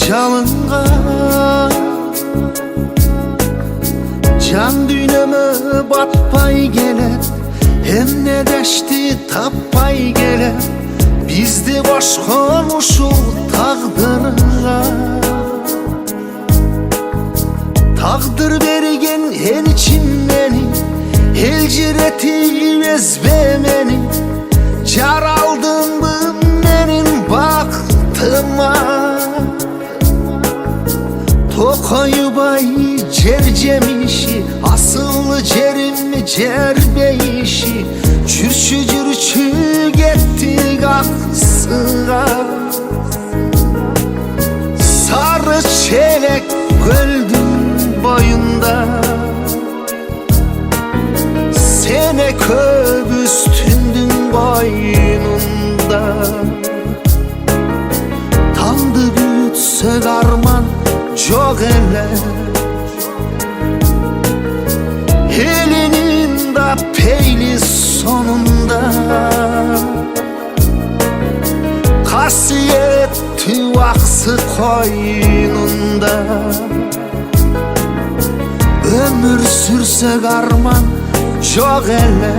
жалынға, жан дүйнөмө батпай келет, эмне дешти таппай келет, бизди кошкон ушул тагдырга. Taqdır bergen elçim meni, elciretip ezbe meni, jar aldındı menin baktıma. Tokoybay cercemişi, asıl cerim cerbeyişi, çürçü cürçü gettik aksıga. Sarı çelek göldüm boyunda, sene köp üstündün boynunda. Tandı büyütsek arman çok ele, elinin de peyli sonunda. Kasiyetli vaksı koynunda, ömür sürsek arman çok ele.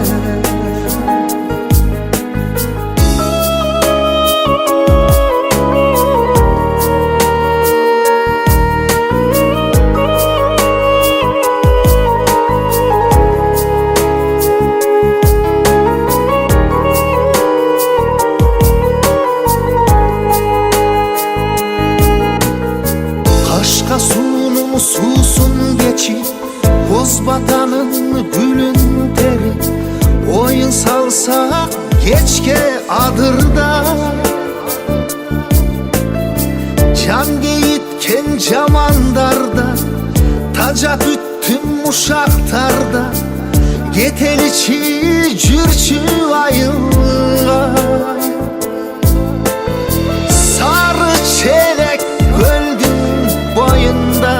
Kaşka sunum susun geçip, Bozbatanın gülün teri, oyun salsak geçke adırda. Can geyitken camandarda, taca büttüm uşaktarda, geteliçi cürçü ayılla. Sarı çelek göldün boyunda,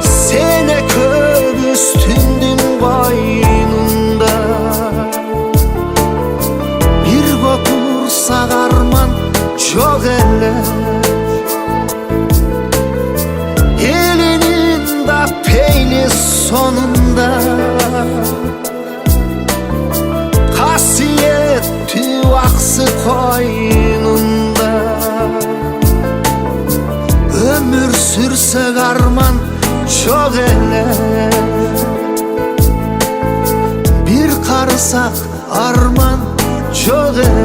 sene köp üstündün boynunda. Bir kokursak arman çok ele, elinin de peyli sonunda. Kasiyetli vaksı koynunda, ömür sürsek arman çok ele. Bir karsak arman çok ele.